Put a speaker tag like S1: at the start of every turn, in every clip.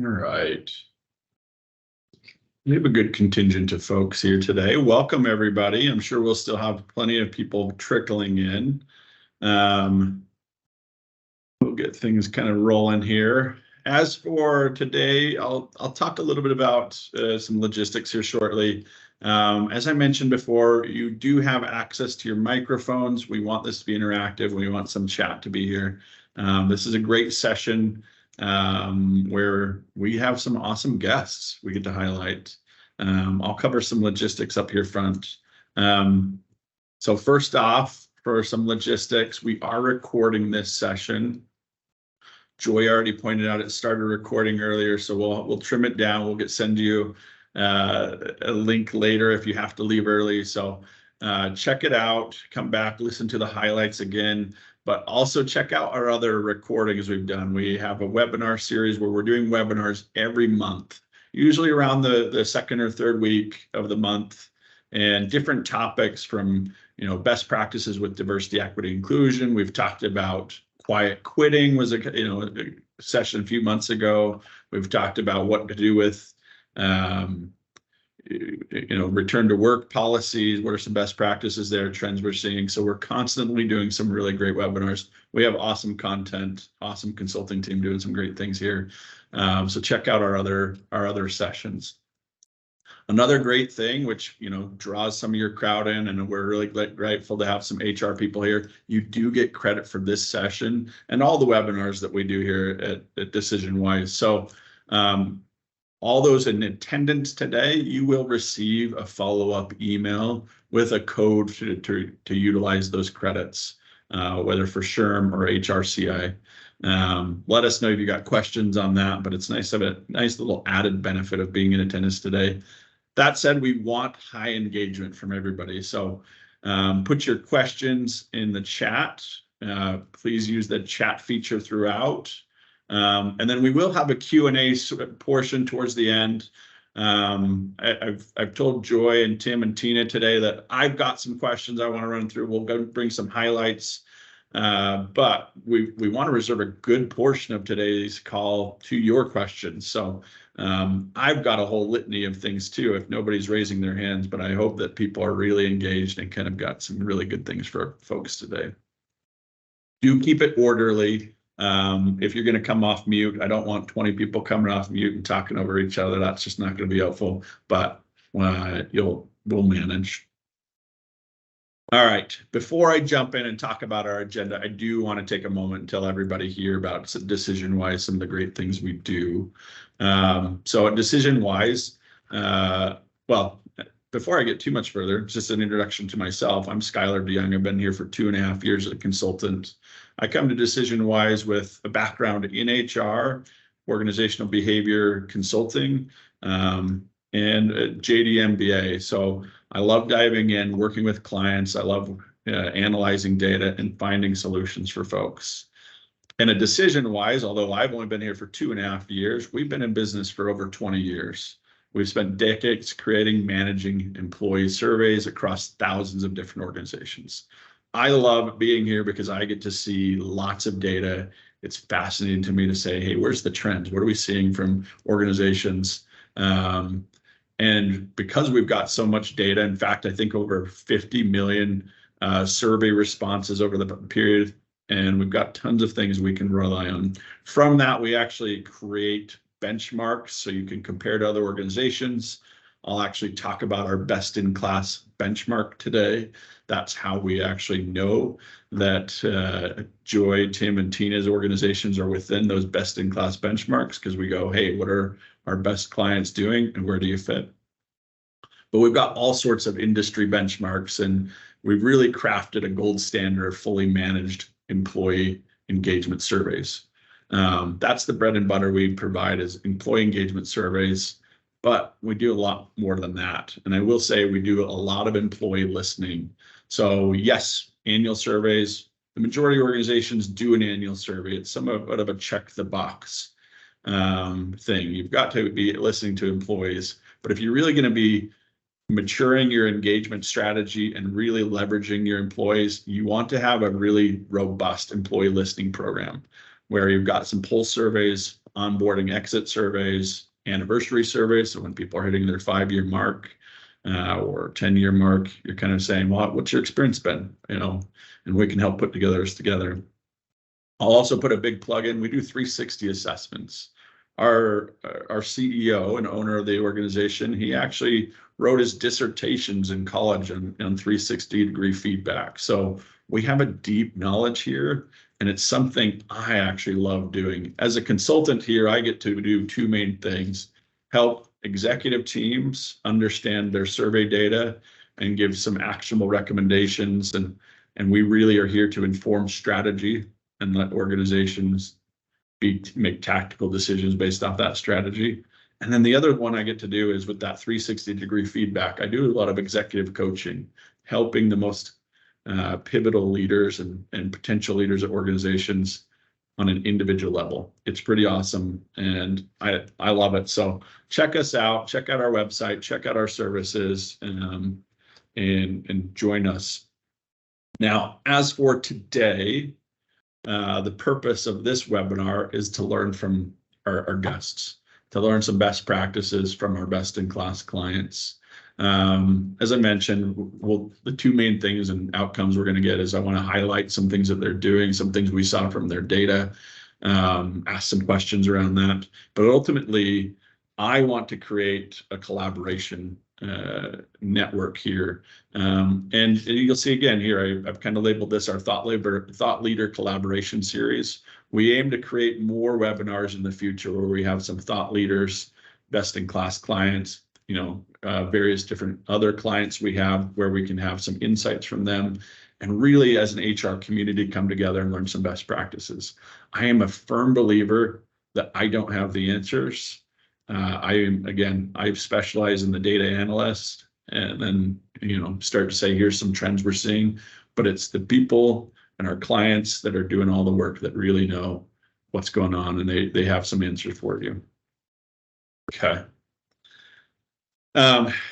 S1: All right. We have a good contingent of folks here today. Welcome, everybody. I'm sure we'll still have plenty of people trickling in. We'll get things kind of rolling here. As for today, I'll talk a little bit about some logistics here shortly. As I mentioned before, you do have access to your microphones. We want this to be interactive. We want some chat to be here. This is a great session where we have some awesome guests we get to highlight. I'll cover some logistics up here front. So first off, for some logistics, we are recording this session. Joy already pointed out it started recording earlier, so we'll trim it down. We'll send you a link later if you have to leave early. So check it out, come back, listen to the highlights again, but also check out our other recordings we've done. We have a webinar series where we're doing webinars every month, usually around the second or third week of the month, and different topics from, best practices with diversity, equity, inclusion. We've talked about quiet quitting was a session a few months ago. We've talked about what to do with return to work policies. What are some best practices there, trends we're seeing? So we're constantly doing some really great webinars. We have awesome content, awesome consulting team doing some great things here. So check out our other sessions. Another great thing, which draws some of your crowd in, and we're really grateful to have some HR people here. You do get credit for this session and all the webinars that we do here at DecisionWise. So all those in attendance today, you will receive a follow-up email with a code to utilize those credits, whether for SHRM or HRCI. Let us know if you got questions on that, but it's nice to have a nice little added benefit of being in attendance today. That said, we want high engagement from everybody. So put your questions in the chat. Please use the chat feature throughout. And then we will have a Q&A portion towards the end. I've told Joy and Tim and Tina today that I've got some questions I want to run through. We'll go bring some highlights. But we want to reserve a good portion of today's call to your questions. So I've got a whole litany of things too, if nobody's raising their hands, but I hope that people are really engaged and kind of got some really good things for folks today. Do keep it orderly. If you're going to come off mute, I don't want 20 people coming off mute and talking over each other. That's just not going to be helpful, but we'll manage. All right, before I jump in and talk about our agenda, I do want to take a moment and tell everybody here about DecisionWise, some of the great things we do. So at DecisionWise, well, before I get too much further, just an introduction to myself. I'm Skylar Jong. I've been here for 2.5 years as a consultant. I come to DecisionWise with a background in HR, organizational behavior consulting, and a JD MBA. So I love diving in, working with clients. I love analyzing data and finding solutions for folks. And at DecisionWise, although I've only been here for 2.5 years, we've been in business for over 20 years. We've spent decades creating, managing employee surveys across thousands of different organizations. I love being here because I get to see lots of data. It's fascinating to me to say, hey, where's the trends? What are we seeing from organizations? And because we've got so much data, in fact, I think over 50 million survey responses over the period, and we've got tons of things we can rely on. From that, we actually create benchmarks so you can compare to other organizations. I'll actually talk about our best-in-class benchmark today. That's how we actually know that Joy, Tim, and Tina's organizations are within those best-in-class benchmarks, because we go, hey, what are our best clients doing and where do you fit? But we've got all sorts of industry benchmarks, and we've really crafted a gold standard of fully managed employee engagement surveys. That's the bread and butter we provide, is employee engagement surveys, but we do a lot more than that. And I will say we do a lot of employee listening. So yes, annual surveys. The majority of organizations do an annual survey. It's somewhat of a check the box thing. You've got to be listening to employees, but if you're really going to be maturing your engagement strategy and really leveraging your employees, you want to have a really robust employee listening program where you've got some pulse surveys, onboarding exit surveys, anniversary surveys. So when people are hitting their 5-year mark or 10-year mark, you're kind of saying, well, what's your experience been? And we can help put together. I'll also put a big plug in. We do 360 assessments. Our CEO and owner of the organization, he actually wrote his dissertations in college on 360-degree feedback. So we have a deep knowledge here, and it's something I actually love doing. As a consultant here, I get to do two main things: help executive teams understand their survey data and give some actionable recommendations. And we really are here to inform strategy and let organizations make tactical decisions based off that strategy. And then the other one I get to do is with that 360-degree feedback. I do a lot of executive coaching, helping the most pivotal leaders and potential leaders at organizations on an individual level. It's pretty awesome, and I love it. So check us out, check out our website, check out our services, and join us. Now, as for today, the purpose of this webinar is to learn from our guests, to learn some best practices from our best-in-class clients. As I mentioned, the two main things and outcomes we're going to get is I want to highlight some things that they're doing, some things we saw from their data, ask some questions around that. But ultimately, I want to create a collaboration network here. And you'll see again here, I've kind of labeled this our Thought Leader Collaboration Series. We aim to create more webinars in the future where we have some thought leaders, best-in-class clients, various different other clients we have where we can have some insights from them, and really as an HR community come together and learn some best practices. I am a firm believer that I don't have the answers. I specialize in the data analyst, and then start to say, here's some trends we're seeing, but it's the people and our clients that are doing all the work that really know what's going on, and they have some answers for you. Okay.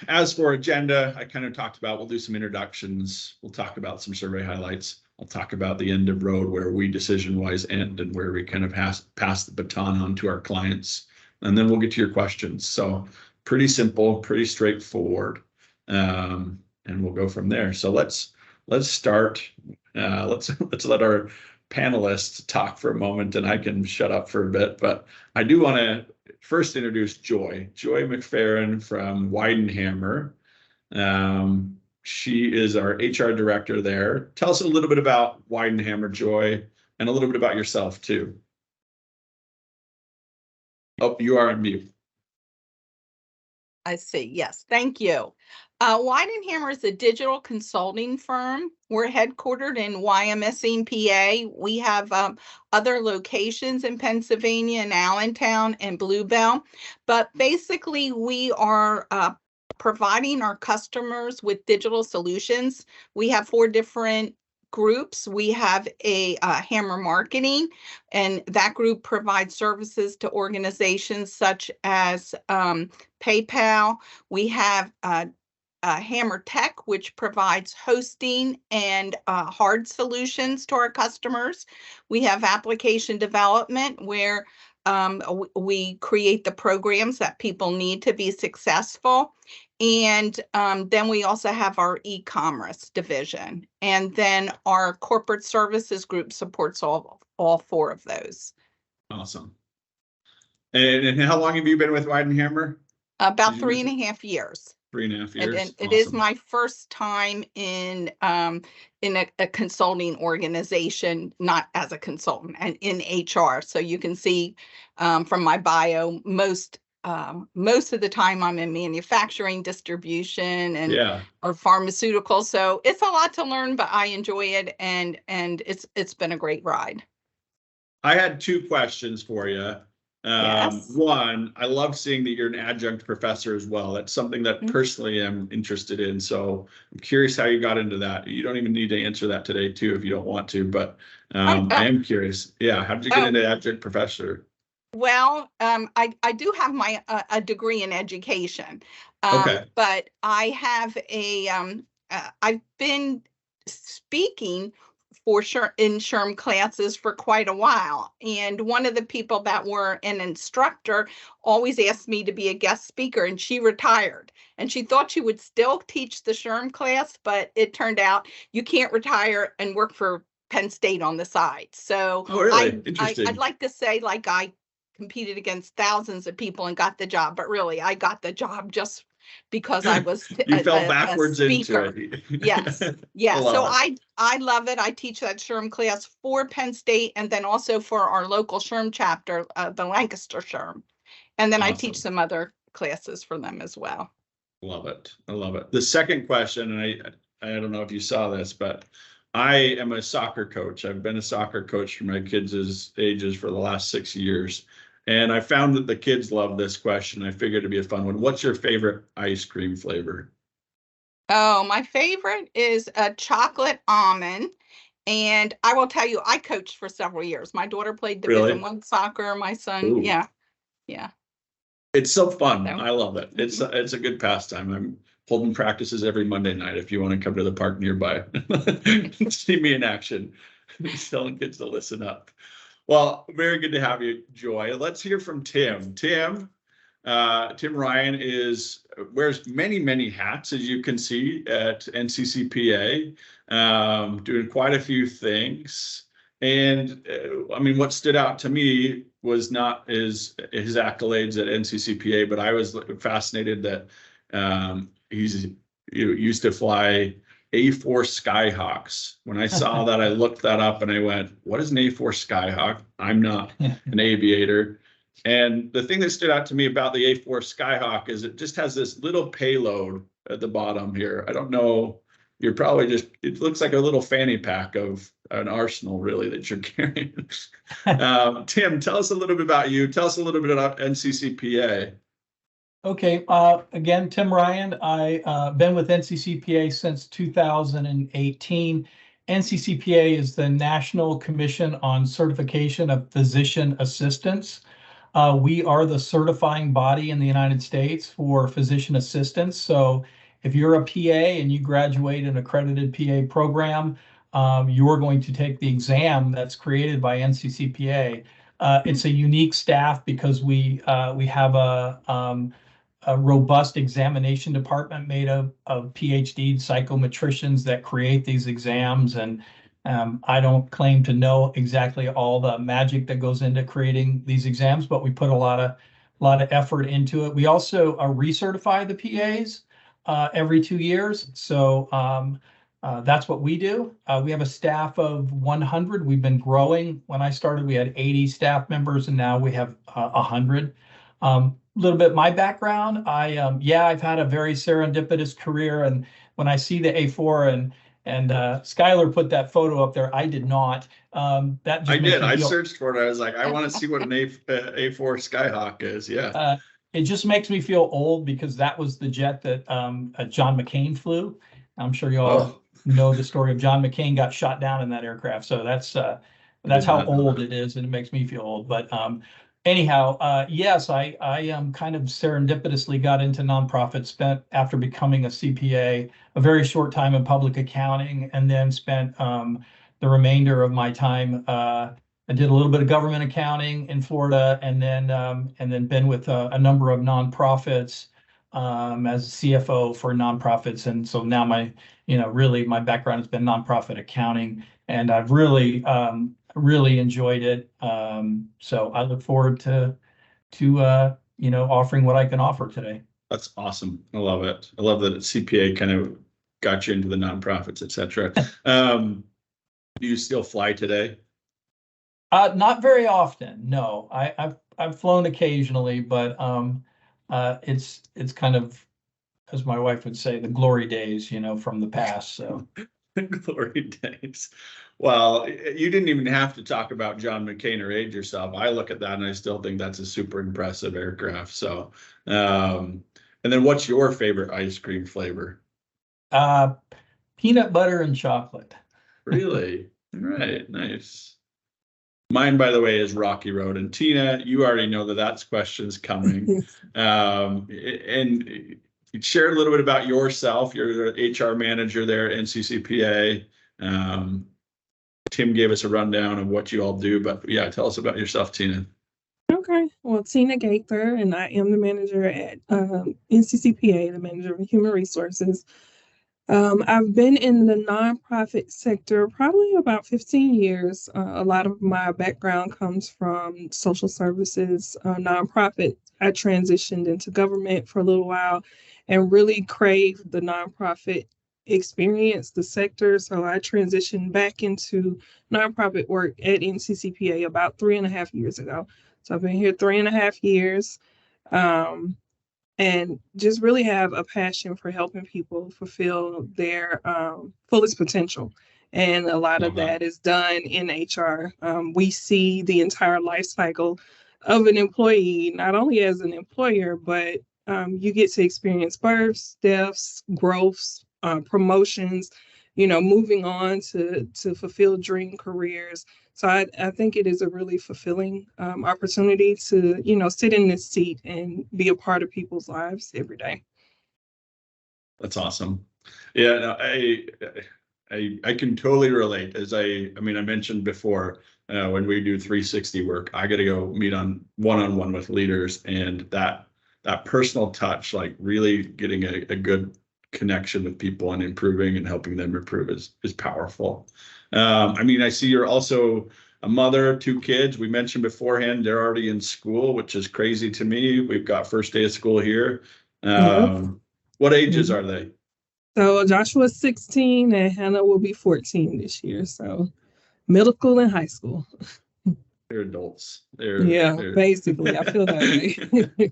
S1: As for agenda, I kind of talked about, we'll do some introductions. We'll talk about some survey highlights. I'll talk about the end of road where we DecisionWise end and where we kind of pass the baton on to our clients. And then we'll get to your questions. So pretty simple, pretty straightforward. And we'll go from there. So let's start. Let's let our panelists talk for a moment, and I can shut up for a bit. But I do want to first introduce Joy McFerren from Weidenhammer. She is our HR director there. Tell us a little bit about Weidenhammer, Joy, and a little bit about yourself too. Oh, you are on mute.
S2: I see. Yes. Thank you. Weidenhammer is a digital consulting firm. We're headquartered in Wyomissing, PA. We have other locations in Pennsylvania and Allentown and Bluebell. But basically, we are providing our customers with digital solutions. We have 4 different groups. We have a Hammer Marketing, and that group provides services to organizations such as PayPal. We have Hammer Tech, which provides hosting and hard solutions to our customers. We have application development, where we create the programs that people need to be successful. And then we also have our e-commerce division. And then our corporate services group supports all 4 of those.
S1: Awesome. And how long have you been with Weidenhammer?
S2: About 3.5 years.
S1: 3.5 years.
S2: And it is my first time in a consulting organization, not as a consultant, and in HR. So you can see from my bio, most of the time I'm in manufacturing, distribution, and or pharmaceuticals. So it's a lot to learn, but I enjoy it, and it's been a great ride.
S1: I had 2 questions for you.
S2: Yes.
S1: One, I love seeing that you're an adjunct professor as well. That's something that personally I'm interested in. So I'm curious how you got into that. You don't even need to answer that today too, if you don't want to, but I am curious. Yeah. How did you get into adjunct professor?
S2: Well, I do have my a degree in education,
S1: Okay.
S2: but I have I've been speaking for in SHRM classes for quite a while. And one of the people that were an instructor always asked me to be a guest speaker, and she retired. And she thought she would still teach the SHRM class, but it turned out you can't retire and work for Penn State on the side. So
S1: Oh, really? Interesting.
S2: I'd like to say like I competed against thousands of people and got the job, but really I got the job just because I was
S1: You fell
S2: a
S1: backwards into
S2: speaker.
S1: it.
S2: Yes. Yeah.
S1: Love
S2: So
S1: it.
S2: I love it. I teach that SHRM class for Penn State and then also for our local SHRM chapter, the Lancaster SHRM. And then I teach
S1: Awesome.
S2: some other classes for them as well.
S1: Love it. I love it. The second question, and I don't know if you saw this, but I am a soccer coach. I've been a soccer coach for my kids' ages for the last 6 years. And I found that the kids love this question. I figured it'd be a fun one. What's your favorite ice cream flavor?
S2: Oh, my favorite is a chocolate almond. And I will tell you, I coached for several years. My daughter played Division
S1: Really?
S2: I soccer. My son,
S1: Ooh.
S2: yeah. Yeah.
S1: It's so fun.
S2: So,
S1: I love it. It's a good pastime. I'm holding practices every Monday night if you want to come to the park nearby. See me in action. Telling kids to listen up. Well, very good to have you, Joy. Let's hear from Tim. Tim Ryan wears many hats, as you can see, at NCCPA, doing quite a few things. And I mean, what stood out to me was not his accolades at NCCPA, but I was fascinated that he's used to fly A4 Skyhawks. When I saw that, I looked that up and I went, what is an A4 Skyhawk? I'm not an aviator. And the thing that stood out to me about the A4 Skyhawk is it just has this little payload at the bottom here. I don't know. You're probably it looks like a little fanny pack of an arsenal, really, that you're carrying. Tim, tell us a little bit about you. Tell us a little bit about NCCPA.
S3: Okay. Again, Tim Ryan. I've been with NCCPA since 2018. NCCPA is the National Commission on Certification of Physician Assistants. We are the certifying body in the United States for physician assistants. So if you're a PA and you graduate an accredited PA program, you're going to take the exam that's created by NCCPA. It's a unique staff because we have a robust examination department made of PhD psychometricians that create these exams. And I don't claim to know exactly all the magic that goes into creating these exams, but we put a lot of effort into it. We also recertify the PAs every 2 years. So that's what we do. We have a staff of 100. We've been growing. When I started, we had 80 staff members, and now we have 100. Little bit my background. I've had a very serendipitous career, and when I see the A4 and Skylar put that photo up there, I did not. That just
S1: I did. I
S3: feel,
S1: searched for it. I was like, I want to see what an A4 Skyhawk is. Yeah.
S3: It just makes me feel old because that was the jet that John McCain flew. I'm sure you all know the story of John McCain got shot down in that aircraft. So that's how old it is, and it makes me feel old. But anyhow, yes, I kind of serendipitously got into nonprofits, spent after becoming a CPA a very short time in public accounting, and then spent the remainder of my time. I did a little bit of government accounting in Florida, and then been with a number of nonprofits as CFO for nonprofits. And so now really my background has been nonprofit accounting, and I've really enjoyed it. So I look forward to offering what I can offer today.
S1: That's awesome. I love it. I love that CPA kind of got you into the nonprofits, et cetera. Do you still fly today?
S3: Not very often. No, I've flown occasionally, but it's kind of, as my wife would say, the glory days, from the past. So
S1: glory days. Well, you didn't even have to talk about John McCain or age yourself. I look at that and I still think that's a super impressive aircraft. So, and then what's your favorite ice cream flavor?
S3: Peanut butter and chocolate.
S1: Really? Right. Nice. Mine, by the way, is Rocky Road. And Tina, you already know that's questions coming. And you shared a little bit about yourself. You're the HR manager there at NCCPA. Tim gave us a rundown of what you all do, but yeah, tell us about yourself, Tina.
S4: Okay, well, Tina Gaither, and I am the manager at NCCPA, the manager of human resources. I've been in the nonprofit sector probably about 15 years. A lot of my background comes from social services, nonprofit. I transitioned into government for a little while and really craved the nonprofit experience, the sector. So I transitioned back into nonprofit work at NCCPA about 3.5 years ago. So I've been here 3.5 years. And just really have a passion for helping people fulfill their fullest potential. And a lot of that is done in HR. We see the entire life cycle of an employee, not only as an employer, but you get to experience births, deaths, growths, promotions, moving on to fulfill dream careers. So I think it is a really fulfilling opportunity to, sit in this seat and be a part of people's lives every day.
S1: That's awesome. Yeah, no, I can totally relate. As I mentioned before, when we do 360 work, I got to go meet on one-on-one with leaders, and that personal touch, like really getting a good connection with people and improving and helping them improve is powerful. I see you're also a mother of 2 kids. We mentioned beforehand, they're already in school, which is crazy to me. We've got first day of school here. What ages are they?
S4: So Joshua's 16 and Hannah will be 14 this year. So middle school and high school.
S1: They're adults.
S4: They're... basically. I feel that way.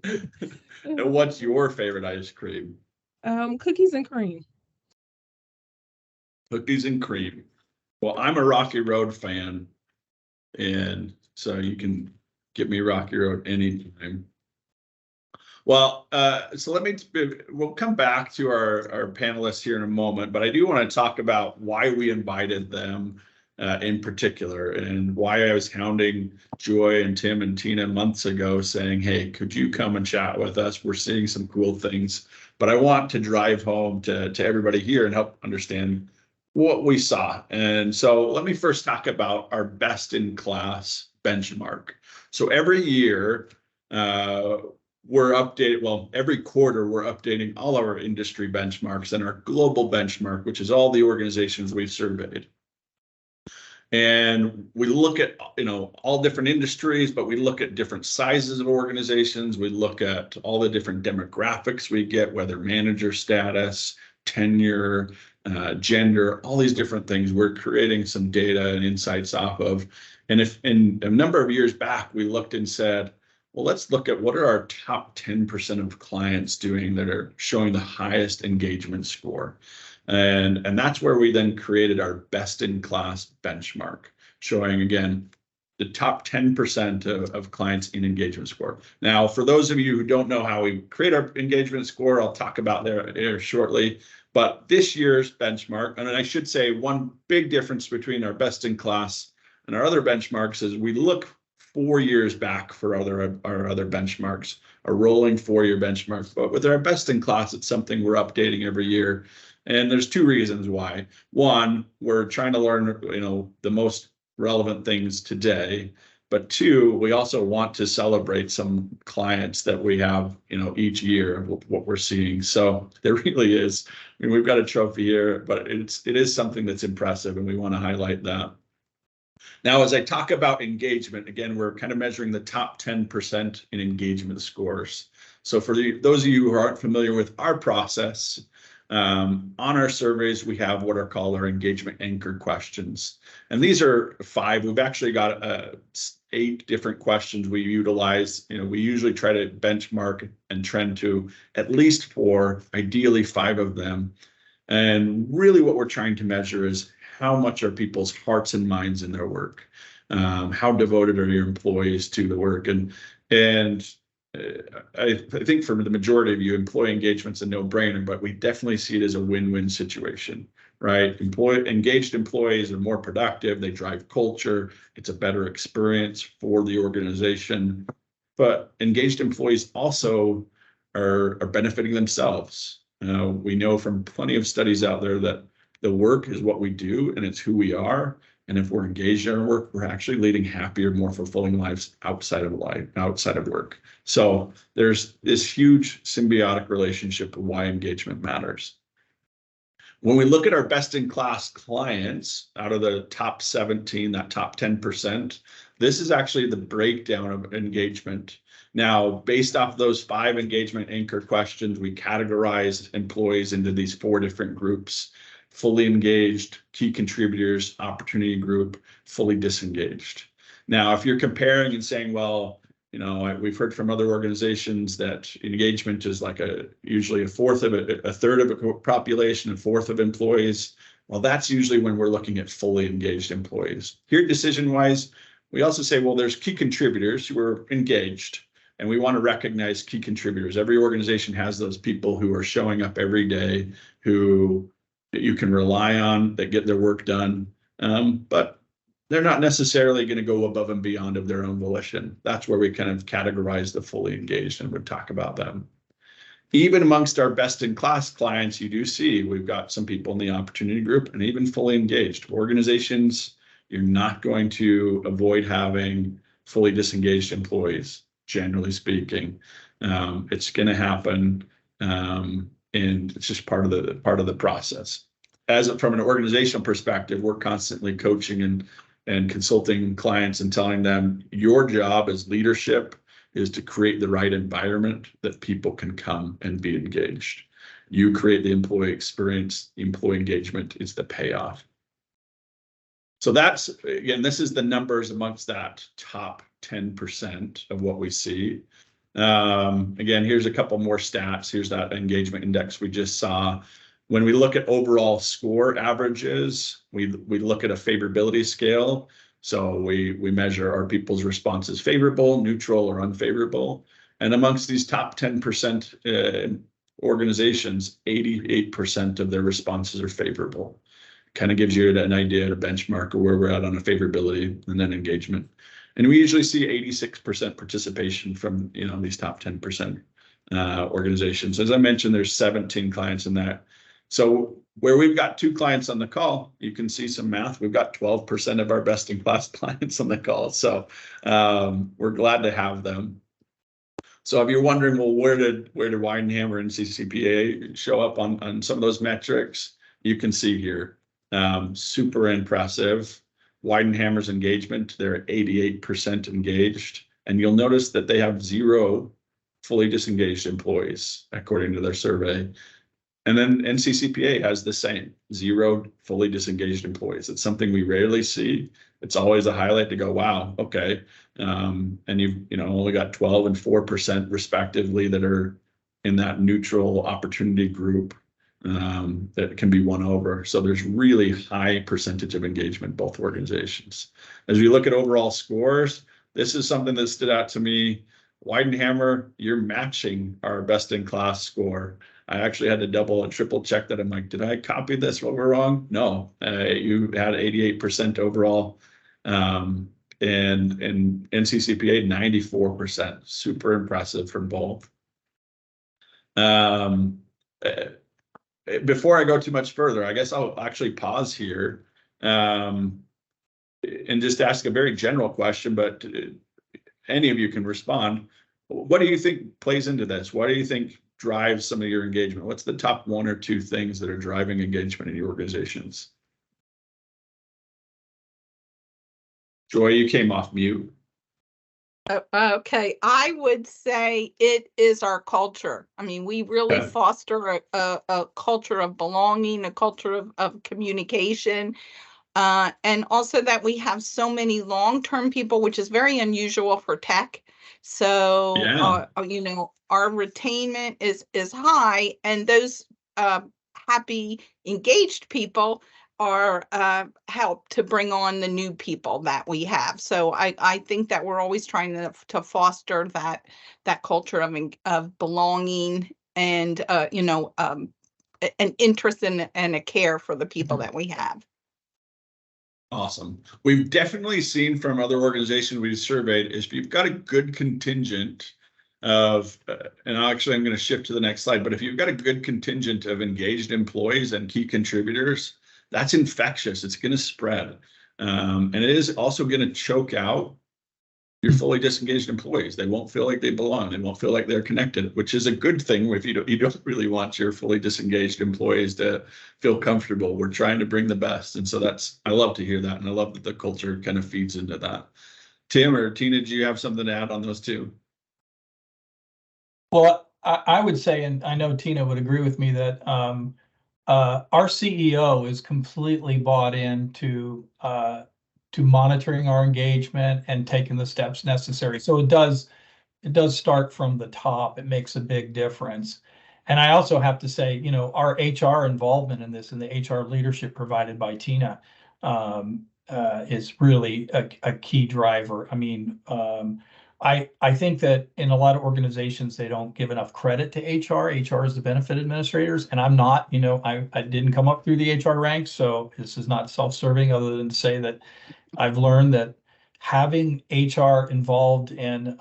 S1: And what's your favorite ice cream?
S4: Cookies and cream.
S1: Cookies and cream. Well, I'm a Rocky Road fan, and so you can get me Rocky Road anytime. Well, so we'll come back to our panelists here in a moment, but I do want to talk about why we invited them in particular, and why I was hounding Joy and Tim and Tina months ago saying, hey, could you come and chat with us? We're seeing some cool things, but I want to drive home to everybody here and help understand what we saw. And so let me first talk about our best in class benchmark. So every year, we're updated, well, every quarter we're updating all our industry benchmarks and our global benchmark, which is all the organizations we've surveyed. And we look at, all different industries, but we look at different sizes of organizations. We look at all the different demographics we get, whether manager status, tenure, gender, all these different things we're creating some data and insights off of. And if in a number of years back, we looked and said, well, let's look at what are our top 10% of clients doing that are showing the highest engagement score. And that's where we then created our best in class benchmark, showing again, the top 10% of clients in engagement score. Now, for those of you who don't know how we create our engagement score, I'll talk about there shortly. But this year's benchmark, and I should say one big difference between our best in class and our other benchmarks is we look 4 years back for our other benchmarks, a rolling 4-year benchmark. But with our best in class, it's something we're updating every year. And there's 2 reasons why. One, we're trying to learn, the most relevant things today. But 2, we also want to celebrate some clients that we have, each year of what we're seeing. So there really is, we've got a trophy here, but it is something that's impressive, and we want to highlight that. Now, as I talk about engagement, again, we're kind of measuring the top 10% in engagement scores. So for those of you who aren't familiar with our process, on our surveys, we have what are called our engagement anchor questions. And these are 5. We've actually got 8 different questions we utilize. We usually try to benchmark and trend to at least 4, ideally 5 of them. And really what we're trying to measure is how much are people's hearts and minds in their work? How devoted are your employees to the work? And I think for the majority of you, employee engagement's a no-brainer, but we definitely see it as a win-win situation, right? Engaged employees are more productive, they drive culture, it's a better experience for the organization. But engaged employees also are benefiting themselves. We know from plenty of studies out there that the work is what we do and it's who we are. And if we're engaged in our work, we're actually leading happier, more fulfilling lives outside of work. So there's this huge symbiotic relationship of why engagement matters. When we look at our best-in-class clients out of the top 17, that top 10%, this is actually the breakdown of engagement. Now, based off those 5 engagement anchor questions, we categorized employees into these 4 different groups: fully engaged, key contributors, opportunity group, fully disengaged. Now, if you're comparing and saying, well, we've heard from other organizations that engagement is like usually a third of a population, a fourth of employees. Well, that's usually when we're looking at fully engaged employees. Here at DecisionWise, we also say, well, there's key contributors who are engaged, and we want to recognize key contributors. Every organization has those people who are showing up every day, who you can rely on, that get their work done, but they're not necessarily going to go above and beyond of their own volition. That's where we kind of categorize the fully engaged and would talk about them. Even amongst our best-in-class clients, you do see we've got some people in the opportunity group and even fully engaged organizations. You're not going to avoid having fully disengaged employees, generally speaking. It's going to happen, and it's just part of the process. From an organizational perspective, we're constantly coaching and consulting clients and telling them your job as leadership is to create the right environment that people can come and be engaged. You create the employee experience, the employee engagement is the payoff. So that's, again, this is the numbers amongst that top 10% of what we see. Again, here's a couple more stats. Here's that engagement index we just saw. When we look at overall score averages, we look at a favorability scale. So we measure are people's responses favorable, neutral, or unfavorable. And amongst these top 10% organizations, 88% of their responses are favorable. Kind of gives you an idea, a benchmark of where we're at on a favorability and then engagement. And we usually see 86% participation from these top 10% organizations. As I mentioned, there's 17 clients in that. So where we've got 2 clients on the call, you can see some math. We've got 12% of our best-in-class clients on the call. So we're glad to have them. So if you're wondering, well, where did Weidenhammer and NCCPA show up on some of those metrics, you can see here. Super impressive. Weidenhammer's engagement, they're at 88% engaged. And you'll notice that they have 0 fully disengaged employees, according to their survey. And then NCCPA has the same, 0 fully disengaged employees. It's something we rarely see. It's always a highlight to go, wow, okay. And you've only got 12 and 4% respectively that are in that neutral opportunity group that can be won over. So there's really high percentage of engagement, both organizations. As we look at overall scores, this is something that stood out to me. Weidenhammer, you're matching our best-in-class score. I actually had to double and triple check that. I'm like, did I copy this? What we're wrong? No, you had 88% overall, and NCCPA 94%. Super impressive from both. Before I go too much further, I guess I'll actually pause here and just ask a very general question, but any of you can respond. What do you think plays into this? What do you think drives some of your engagement? What's the top 1 or 2 things that are driving engagement in your organizations? Joy, you came off mute.
S2: Okay, I would say it is our culture. I mean, we really foster a culture of belonging, a culture of communication, and also that we have so many long-term people, which is very unusual for tech. So, our retainment is high, and those happy, engaged people are help to bring on the new people that we have. So I think that we're always trying to foster that culture of belonging and an interest and a care for the people that we have.
S1: Awesome. We've definitely seen from other organizations we've surveyed is if you've got a good contingent of, and actually I'm going to shift to the next slide, but if you've got a good contingent of engaged employees and key contributors, that's infectious. It's going to spread. And it is also going to choke out your fully disengaged employees. They won't feel like they belong. They won't feel like they're connected, which is a good thing if you don't really want your fully disengaged employees to feel comfortable. We're trying to bring the best. And so I love to hear that. And I love that the culture kind of feeds into that. Tim or Tina, do you have something to add on those two?
S3: Well, I would say, and I know Tina would agree with me, that our CEO is completely bought into to monitoring our engagement and taking the steps necessary. So it does start from the top. It makes a big difference. And I also have to say, our HR involvement in this and the HR leadership provided by Tina is really a key driver. I mean, I think that in a lot of organizations, they don't give enough credit to HR. HR is the benefit administrators, and I'm not, I didn't come up through the HR ranks, so this is not self-serving other than to say that I've learned that having HR involved in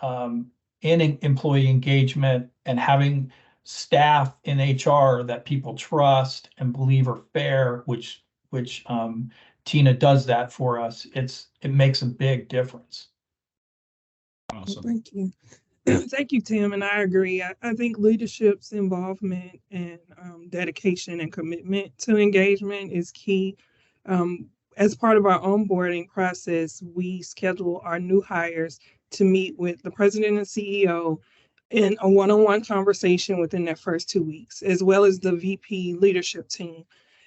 S3: employee engagement and having staff in HR that people trust and believe are fair, which Tina does that for us. It makes a big difference.
S1: Awesome.
S4: Thank you. Thank you, Tim. And I agree. I think leadership's involvement and dedication and commitment to engagement is key. As part of our onboarding process, we schedule our new hires to meet with the president and CEO in a one-on-one conversation within their first 2 weeks, as well as the VP leadership team.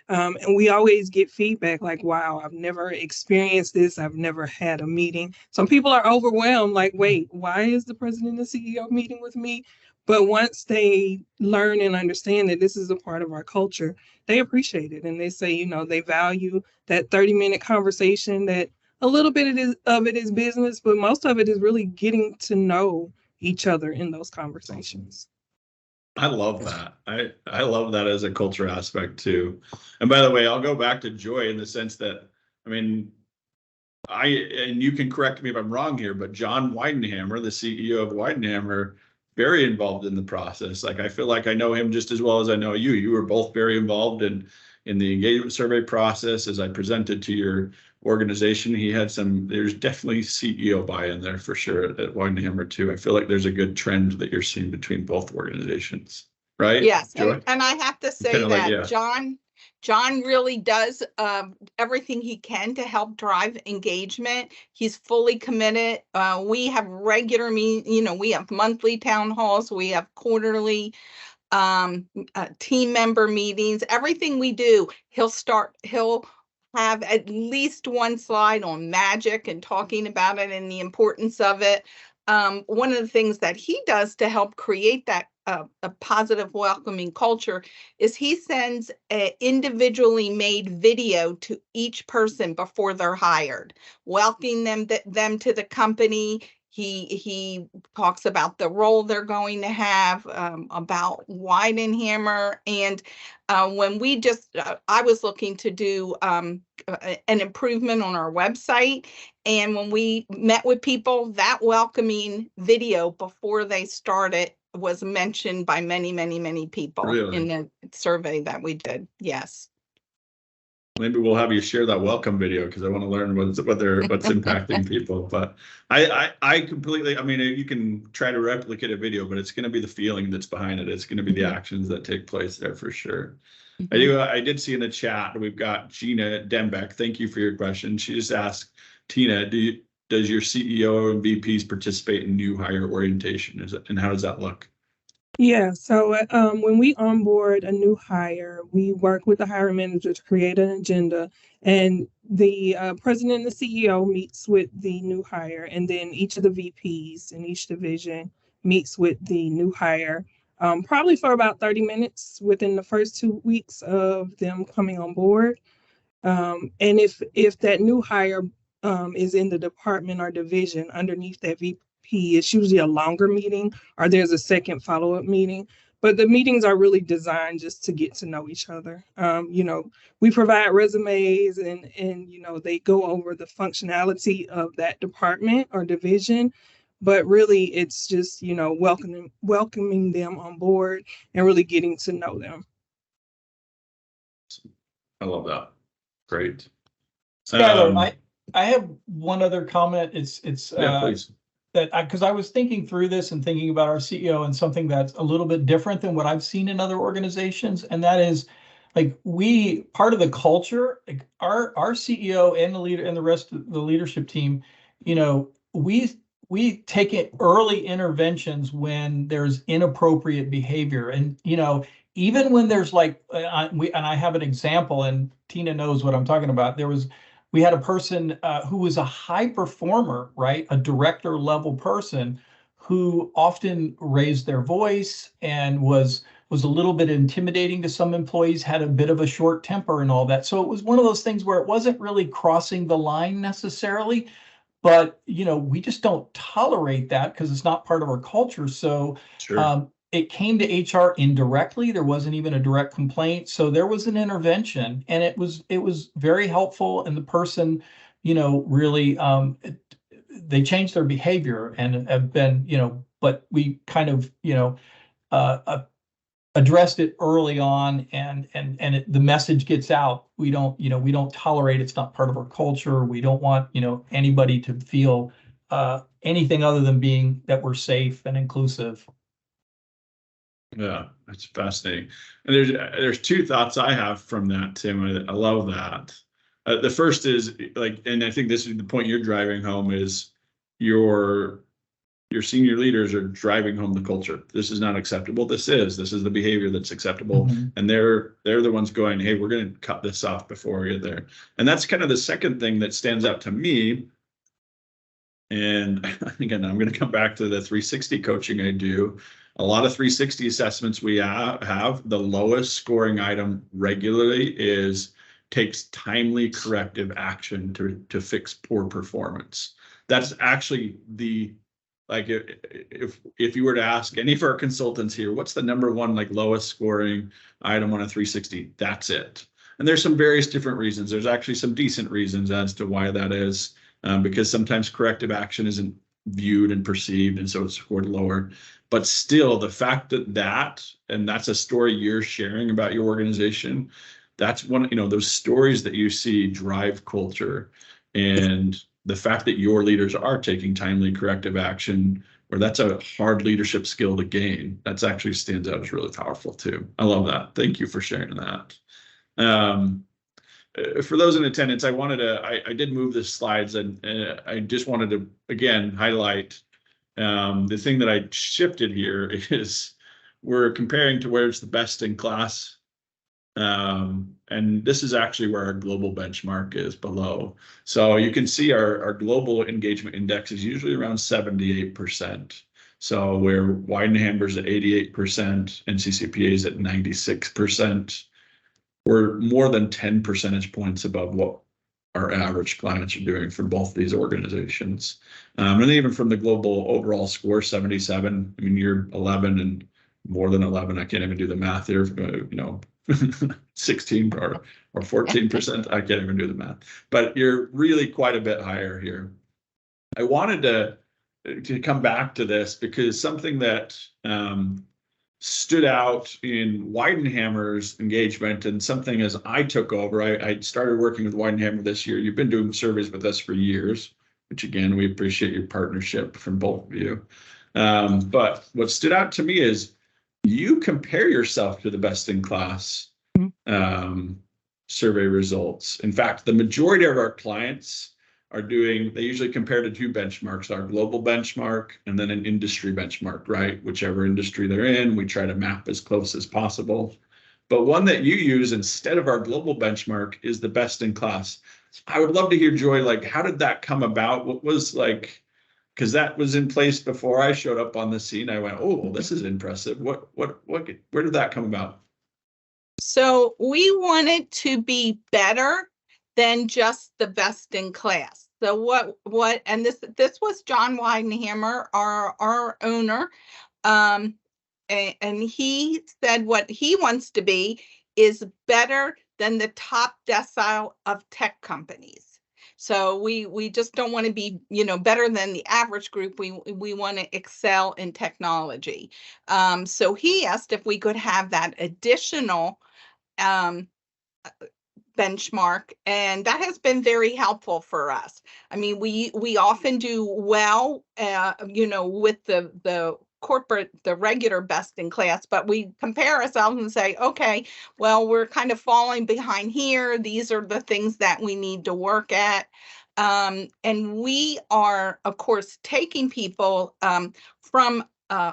S4: And we always get feedback like, wow, I've never experienced this. I've never had a meeting. Some people are overwhelmed, like, wait, why is the president and CEO meeting with me? But once they learn and understand that this is a part of our culture, they appreciate it. And they say, they value that 30-minute conversation, that a little bit of it is business, but most of it is really getting to know each other in those conversations.
S1: I love that. I love that as a culture aspect too. And by the way, I'll go back to Joy in the sense that, I mean, and you can correct me if I'm wrong here, but John Weidenhammer, the CEO of Weidenhammer, very involved in the process. Like, I feel like I know him just as well as I know you. You were both very involved in the engagement survey process. As I presented to your organization, there's definitely CEO buy-in there for sure at Weidenhammer too. I feel like there's a good trend that you're seeing between both organizations, right?
S2: Yes,
S1: Joy?
S2: and I have to say that John really does everything he can to help drive engagement. He's fully committed. We have regular we have monthly town halls, we have quarterly team member meetings. Everything we do, he'll have at least one slide on magic and talking about it and the importance of it. One of the things that he does to help create that a positive, welcoming culture is he sends an individually made video to each person before they're hired, welcoming them to the company. He talks about the role they're going to have, about Weidenhammer. And when I was looking to do an improvement on our website. And when we met with people, that welcoming video before they started was mentioned by many, many, many people. Really? In the survey that we did. Yes.
S1: Maybe we'll have you share that welcome video because I want to learn what's impacting people. But I completely, I mean, you can try to replicate a video, but it's going to be the feeling that's behind it. It's going to be the actions that take place there for sure. I did see in the chat, we've got Gina Dembeck. Thank you for your question. She just asked, Tina, does your CEO and VPs participate in new hire orientation? And how does that look?
S4: Yeah, so when we onboard a new hire, we work with the hiring manager to create an agenda, and the president and the CEO meets with the new hire, and then each of the VPs in each division meets with the new hire, probably for about 30 minutes within the first 2 weeks of them coming on board. And if that new hire is in the department or division underneath that VP, it's usually a longer meeting or there's a second follow-up meeting. But the meetings are really designed just to get to know each other. We provide resumes and they go over the functionality of that department or division. But really, it's just, welcoming them on board and really getting to know them.
S1: I love that. Great.
S3: Skylar, I have one other comment. It's
S1: Yeah, please.
S3: because I was thinking through this and thinking about our CEO and something that's a little bit different than what I've seen in other organizations, and that is like part of the culture, like our CEO and the leader and the rest of the leadership team, you know, we take it early interventions when there's inappropriate behavior, and even when there's like and I have an example, and Tina knows what I'm talking about. We had a person who was a high performer, right? A director level person who often raised their voice and was a little bit intimidating to some employees, had a bit of a short temper and all that. So it was one of those things where it wasn't really crossing the line necessarily, but we just don't tolerate that because it's not part of our culture. So
S1: Sure.
S3: it came to HR indirectly. There wasn't even a direct complaint. So there was an intervention, and it was very helpful. And the person, really they changed their behavior and have been, but we kind of, addressed it early on, and the message gets out. We don't tolerate it. It's not part of our culture. We don't want, anybody to feel anything other than being that we're safe and inclusive.
S1: Yeah, that's fascinating. And there's two thoughts I have from that, Tim. I love that. The first is like, and I think this is the point you're driving home, is your senior leaders are driving home the culture. This is not acceptable. This is the behavior that's acceptable.
S3: Mm-hmm.
S1: And they're the ones going, hey, we're going to cut this off before we get there. And that's kind of the second thing that stands out to me. And again, I'm going to come back to the 360 coaching I do. A lot of 360 assessments we have, the lowest scoring item regularly takes timely corrective action to fix poor performance. That's actually like if you were to ask any of our consultants here, what's the number one like lowest scoring item on a 360? That's it. And there's some various different reasons. There's actually some decent reasons as to why that is, because sometimes corrective action isn't viewed and perceived, and so it's scored lower. But still, the fact that and that's a story you're sharing about your organization, that's one, those stories that you see drive culture. And the fact that your leaders are taking timely corrective action, or that's a hard leadership skill to gain, that's actually stands out as really powerful too. I love that. Thank you for sharing that. For those in attendance, I did move the slides, and I just wanted to again highlight the thing that I shifted here is we're comparing to where it's the best in class. And this is actually where our global benchmark is below. So you can see our global engagement index is usually around 78%. So where Weidenhammer's at 88%, NCCPA is at 96%. We're more than 10 percentage points above what our average clients are doing for both these organizations. And even from the global overall score, 77, I mean, you're 11 and more than 11. I can't even do the math here, 16 or 14%. I can't even do the math, but you're really quite a bit higher here. I wanted to come back to this because something that stood out in Weidenhammer's engagement, and something as I took over, I started working with Weidenhammer this year. You've been doing surveys with us for years, which again, we appreciate your partnership from both of you. But what stood out to me is you compare yourself to the best in class survey results. In fact, the majority of our clients they usually compare to two benchmarks, our global benchmark and then an industry benchmark, right? Whichever industry they're in, we try to map as close as possible. But one that you use instead of our global benchmark is the best in class. I would love to hear, Joy, like, how did that come about? What was like, because that was in place before I showed up on the scene. I went, oh, well, this is impressive. Where did that come about?
S2: So we wanted to be better than just the best in class. So what and this was John Weidenhammer, our owner, and he said what he wants to be is better than the top decile of tech companies. So we just don't want to be, better than the average group. We want to excel in technology. So he asked if we could have that additional benchmark, and that has been very helpful for us. I mean, we often do well, with the corporate, the regular best in class, but we compare ourselves and say, okay, well, we're kind of falling behind here. These are the things that we need to work at. And we are, of course, taking people from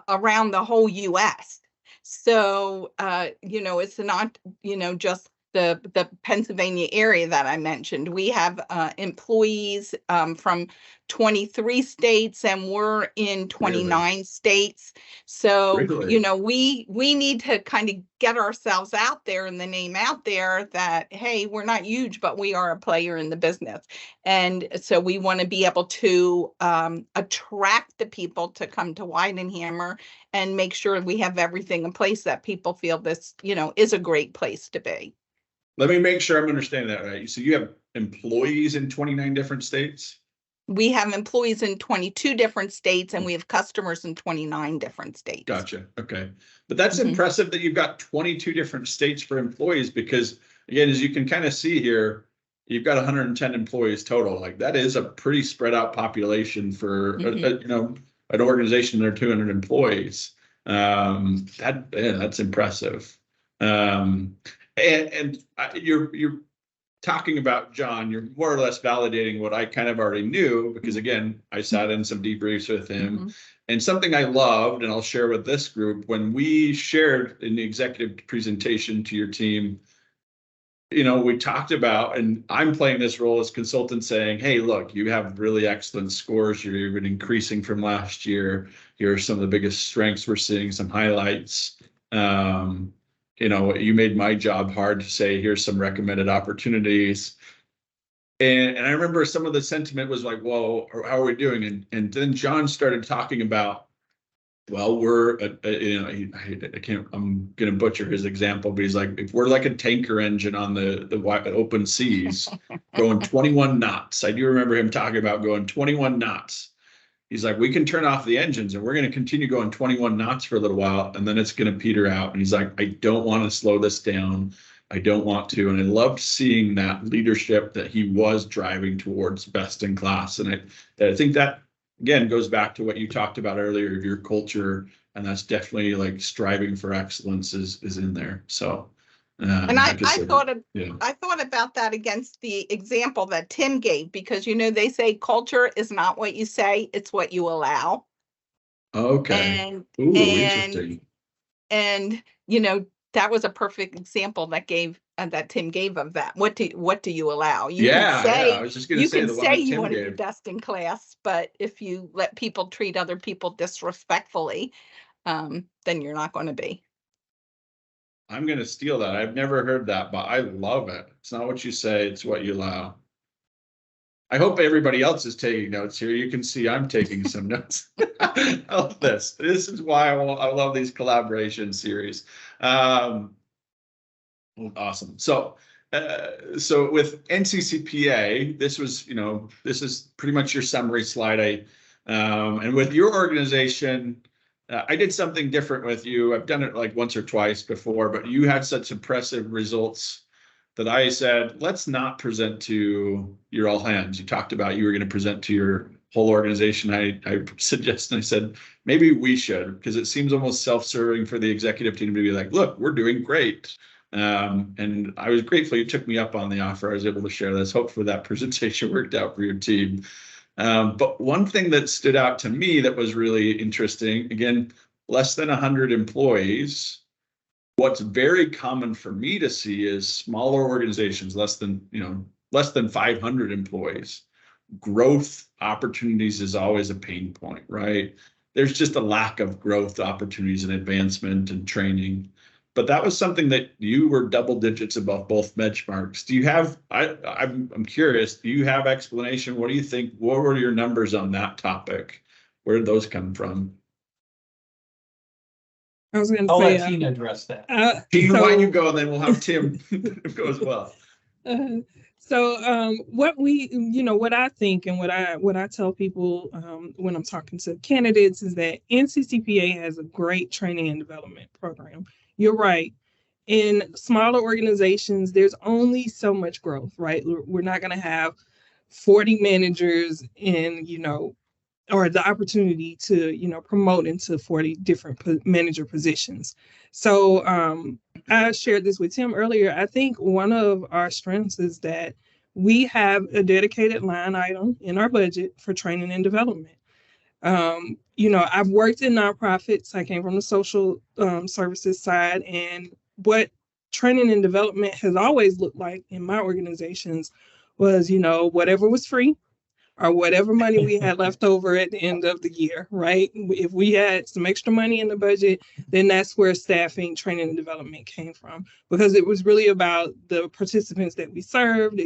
S2: around the whole US. So, it's not, just the Pennsylvania area that I mentioned. We have employees from 23 states, and we're in 29 states. So,
S1: Really?
S2: we need to kind of get ourselves out there and the name out there that, hey, we're not huge, but we are a player in the business. And so we want to be able to attract the people to come to Weidenhammer and make sure we have everything in place that people feel this, is a great place to be.
S1: Let me make sure I'm understanding that right. So you have employees in 29 different states?
S2: We have employees in 22 different states, and we have customers in 29 different states.
S1: Gotcha. Okay. But that's impressive that you've got 22 different states for employees, because again, as you can kind of see here, you've got 110 employees total. Like, that is a pretty spread out population for, an organization that are 200 employees. That's impressive. And you're talking about John, you're more or less validating what I kind of already knew, because again, I sat in some debriefs with him. And something I loved, and I'll share with this group, when we shared in the executive presentation to your team, we talked about, and I'm playing this role as consultant, saying, hey, look, you have really excellent scores. You're even increasing from last year. Here are some of the biggest strengths we're seeing, some highlights. You made my job hard to say, here's some recommended opportunities. And I remember some of the sentiment was like, whoa, how are we doing? And then John started talking about, well, we're, I'm going to butcher his example, but he's like, if we're like a tanker engine on the open seas going 21 knots. I do remember him talking about going 21 knots. He's like, we can turn off the engines and we're going to continue going 21 knots for a little while, and then it's going to peter out. And he's like, I don't want to slow this down. I don't want to. And I loved seeing that leadership that he was driving towards best in class. And I think that, again, goes back to what you talked about earlier of your culture. And that's definitely like striving for excellence is in there. So.
S2: And I thought about that against the example that Tim gave, because, they say culture is not what you say, it's what you allow.
S1: Okay. Interesting.
S2: And, that was a perfect example that Tim gave of that. What do you allow? You can say,
S1: I was just going to say,
S2: you can say you want to be best in class, but if you let people treat other people disrespectfully, then you're not going to be.
S1: I'm going to steal that. I've never heard that, but I love it. It's not what you say, it's what you allow. I hope everybody else is taking notes here. You can see I'm taking some notes. I love this. This is why I love these collaboration series. Awesome. So with NCCPA, this is pretty much your summary slide. And with your organization, I did something different with you. I've done it like once or twice before, but you had such impressive results that I said, let's not present to your all hands. You talked about you were going to present to your whole organization. I suggested, I said, maybe we should, because it seems almost self-serving for the executive team to be like, look, we're doing great. And I was grateful you took me up on the offer. I was able to share this. Hopefully that presentation worked out for your team. But one thing that stood out to me that was really interesting, again, less than 100 employees. What's very common for me to see is smaller organizations, less than 500 employees. Growth opportunities is always a pain point, right? There's just a lack of growth opportunities and advancement and training. But that was something that you were double digits above both benchmarks. Do you have, I'm curious, do you have explanation? What do you think? What were your numbers on that topic? Where did those come from?
S4: I was going to
S3: I'll
S4: say,
S3: let Tina address that.
S1: Why don't you go, and then we'll have Tim go as well.
S4: What I think and what I tell people when I'm talking to candidates is that NCCPA has a great training and development program. You're right. in smaller organizations, there's only so much growth, right? We're not going to have 40 managers in, or the opportunity to, promote into 40 different manager positions. So I shared this with Tim earlier. I think one of our strengths is that we have a dedicated line item in our budget for training and development. I've worked in nonprofits. I came from the social services side, and what training and development has always looked like in my organizations was, whatever was free or whatever money we had left over at the end of the year, right? If we had some extra money in the budget, then that's where staffing, training, and development came from, because it was really about the participants that we served.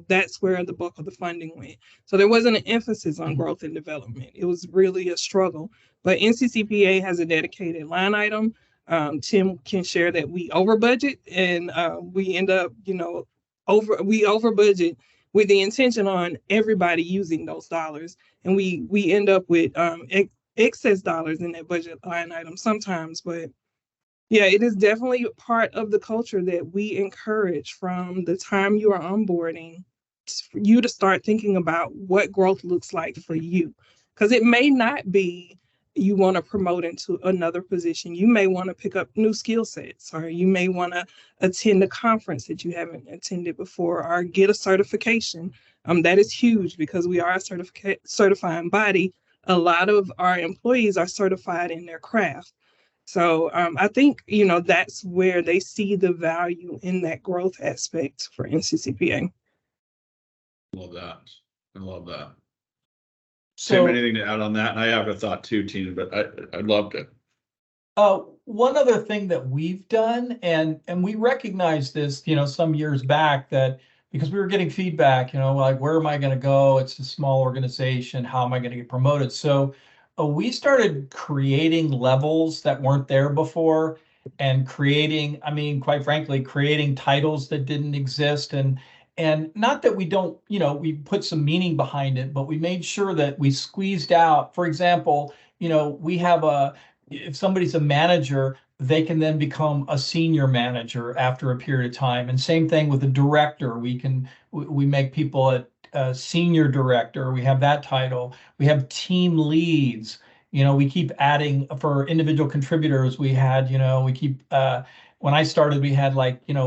S4: That's where the bulk of the funding went. So there wasn't an emphasis on growth and development. It was really a struggle. But NCCPA has a dedicated line item. Tim can share that we over budget, and we end up, over budget with the intention on everybody using those dollars. And we end up with excess dollars in that budget line item sometimes. But yeah, it is definitely part of the culture that we encourage from the time you are onboarding, for you to start thinking about what growth looks like for you. Because it may not be you want to promote into another position. You may want to pick up new skill sets, or you may want to attend a conference that you haven't attended before, or get a certification. That is huge, because we are a certifying body. A lot of our employees are certified in their craft. So I think, that's where they see the value in that growth aspect for NCCPA.
S1: Love that. I love that.
S3: So,
S1: Tim, anything to add on that? And I have a thought too, Tina, but I'd love to.
S3: one other thing that we've done, and we recognized this, some years back, that because we were getting feedback, like, where am I going to go? It's a small organization. How am I going to get promoted? So we started creating levels that weren't there before, and quite frankly, creating titles that didn't exist. And not that we don't, we put some meaning behind it, but we made sure that we squeezed out, for example, we have if somebody's a manager, they can then become a senior manager after a period of time. And same thing with a director. We make people a senior director. We have that title. We have team leads. We keep adding for individual contributors. We keep, when I started, we had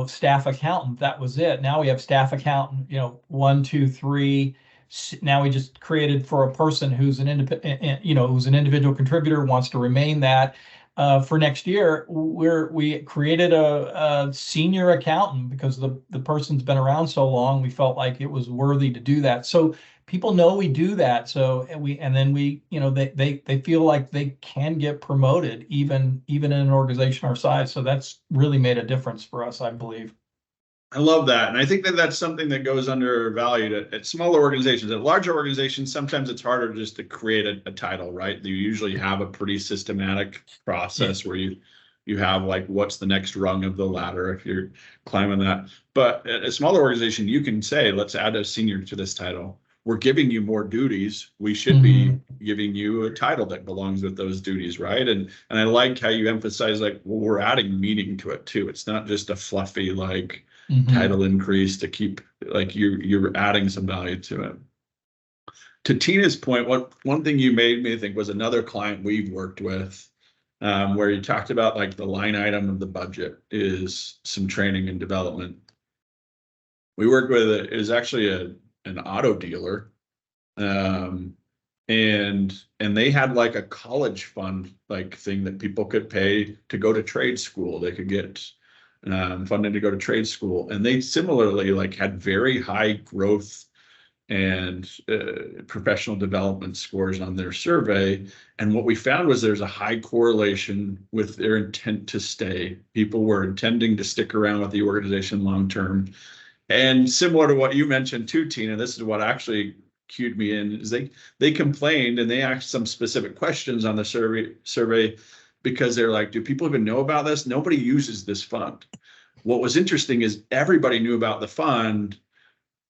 S3: staff accountant. That was it. Now we have staff accountant, 1, 2, 3. Now we just created for a person who's an individual contributor, wants to remain that. For next year, we created a senior accountant, because the person's been around so long. We felt like it was worthy to do that. So people know we do that. So they feel like they can get promoted even in an organization our size. So that's really made a difference for us, I believe.
S1: I love that. And I think that that's something that goes undervalued at smaller organizations. At larger organizations, sometimes it's harder just to create a title, right? You usually have a pretty systematic process where you have what's the next rung of the ladder if you're climbing that. But at a smaller organization, you can say, let's add a senior to this title. We're giving you more duties. We should be giving you a title that belongs with those duties, right? And I like how you emphasize we're adding meaning to it too. It's not just a fluffy title increase to keep you're adding some value to it. To Tina's point, one thing you made me think was another client we've worked with, where you talked about the line item of the budget is some training and development. We worked with it is actually an auto dealer, and they had a college fund thing that people could pay to go to trade school. They could get funding to go to trade school, and they similarly had very high growth and professional development scores on their survey. And what we found was there's a high correlation with their intent to stay. People were intending to stick around with the organization long term. And similar to what you mentioned too, Tina, this is what actually cued me in, is they complained, and they asked some specific questions on the survey because they're like, do people even know about this? Nobody uses this fund. What was interesting is everybody knew about the fund,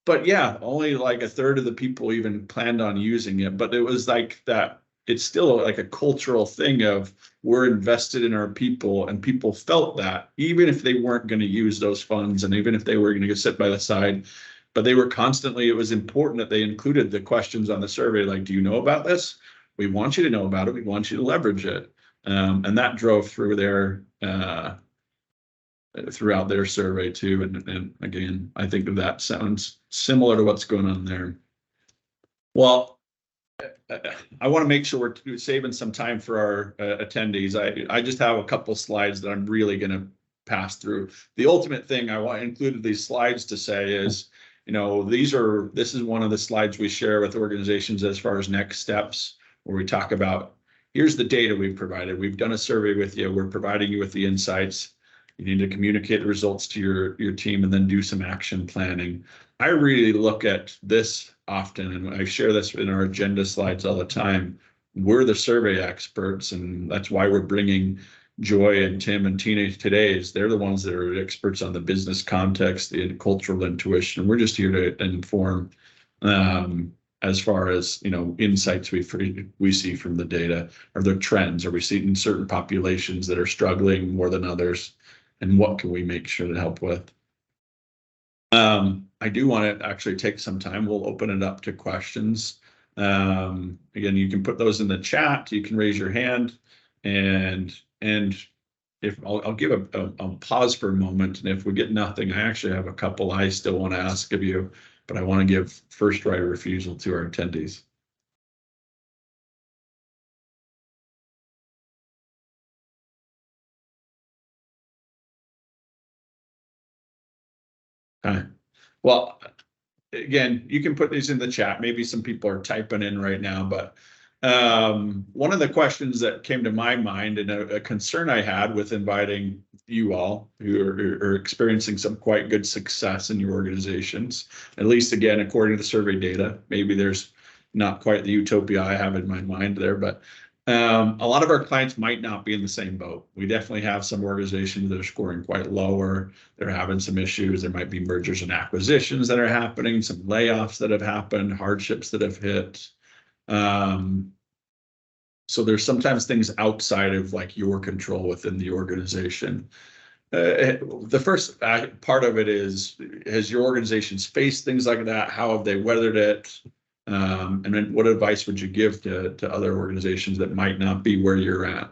S1: but yeah, only a third of the people even planned on using it. But it was that it's still like a cultural thing of we're invested in our people, and people felt that even if they weren't going to use those funds and even if they were going to sit by the side, but they were constantly, it was important that they included the questions on the survey. Like, do you know about this? We want you to know about it. We want you to leverage it. And that drove through their, throughout their survey too. And again, I think that sounds similar to what's going on there. Well, I want to make sure we're saving some time for our attendees. I just have a couple slides that I'm really going to pass through. The ultimate thing I want included these slides to say is, you know, this is one of the slides we share with organizations as far as next steps, where we talk about, here's the data we've provided. We've done a survey with you. We're providing you with the insights. You need to communicate the results to your team and then do some action planning. I really look at this often, and I share this in our agenda slides all the time. We're the survey experts, and that's why we're bringing Joy and Tim and Tina today. Is they're the ones that are experts on the business context, the cultural intuition. We're just here to inform as far as, you know, insights we see from the data. Are there trends? Are we seeing certain populations that are struggling more than others? And what can we make sure to help with? I do want to actually take some time. We'll open it up to questions. Again, you can put those in the chat. You can raise your hand, and if I'll give a pause for a moment. And if we get nothing, I actually have a couple I still want to ask of you, but I want to give first right of refusal to our attendees. Well, again, you can put these in the chat. Maybe some people are typing in right now, but one of the questions that came to my mind, and a concern I had with inviting you all who are experiencing some quite good success in your organizations, at least again, according to the survey data, maybe there's not quite the utopia I have in my mind there, but a lot of our clients might not be in the same boat. We definitely have some organizations that are scoring quite lower. They're having some issues. There might be mergers and acquisitions that are happening, some layoffs that have happened, hardships that have hit. So there's sometimes things outside of like your control within the organization. The first part of it is, has your organizations faced things like that? How have they weathered it? And then what advice would you give to other organizations that might not be where you're at?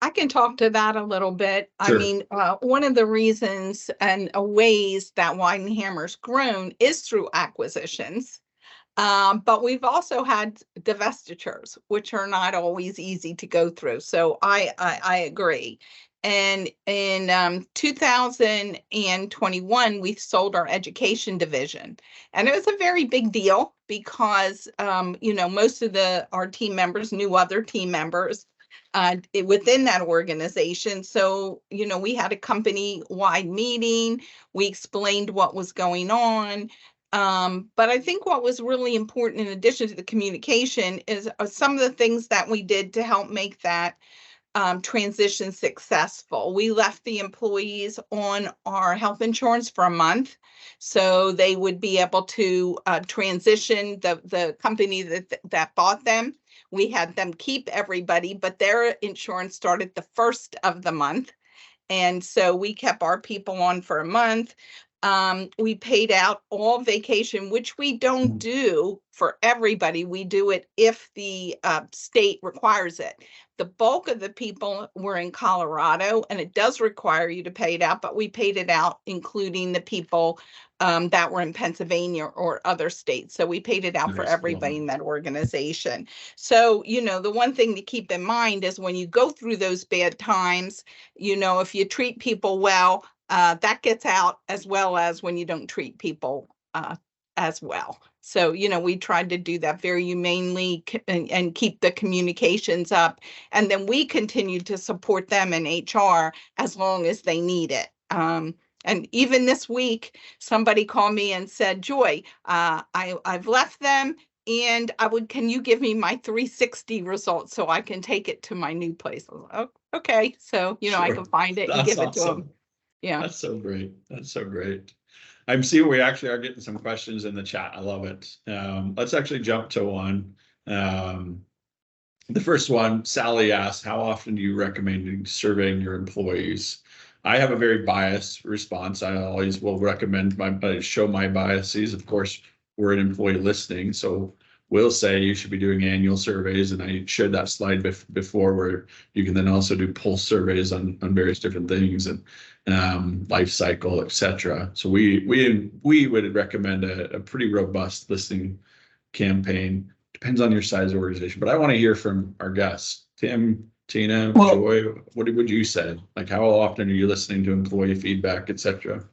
S2: I can talk to that a little bit.
S1: Sure.
S2: I mean, one of the reasons and ways that Weidenhammer's grown is through acquisitions. But we've also had divestitures, which are not always easy to go through. So I agree. And in 2021, we sold our education division, and it was a very big deal because you know, most of our team members knew other team members within that organization. So, you know, we had a company-wide meeting. We explained what was going on. But I think what was really important, in addition to the communication, is some of the things that we did to help make that transition successful. We left the employees on our health insurance for a month, so they would be able to transition the company that bought them. We had them keep everybody, but their insurance started the first of the month. And so we kept our people on for a month. We paid out all vacation, which we don't do for everybody. We do it if the state requires it. The bulk of the people were in Colorado, and it does require you to pay it out, but we paid it out, including the people that were in Pennsylvania or other states. So we paid it out for everybody in that organization. So, you know, the one thing to keep in mind is when you go through those bad times, you know, if you treat people well, that gets out, as well as when you don't treat people as well. So, you know, we tried to do that very humanely and keep the communications up. And then we continued to support them in HR as long as they need it. And even this week, somebody called me and said, Joy, I've left them, and can you give me my 360 results so I can take it to my new place? I was like, oh, okay. So, you know, sure. I can find it and give it to them. Yeah.
S1: That's so great. That's so great. I'm seeing we actually are getting some questions in the chat. I love it. Let's actually jump to one. The first one, Sally asked, how often do you recommend surveying your employees? I have a very biased response. I always will recommend show my biases. Of course, we're an employee listening, so we'll say you should be doing annual surveys. And I shared that slide before where you can then also do pulse surveys on various different things and life cycle, etc. So we would recommend a pretty robust listening campaign. Depends on your size of organization, but I want to hear from our guests. Tim, Tina, Joy, what would you say? Like, how often are you listening to employee feedback, etc.?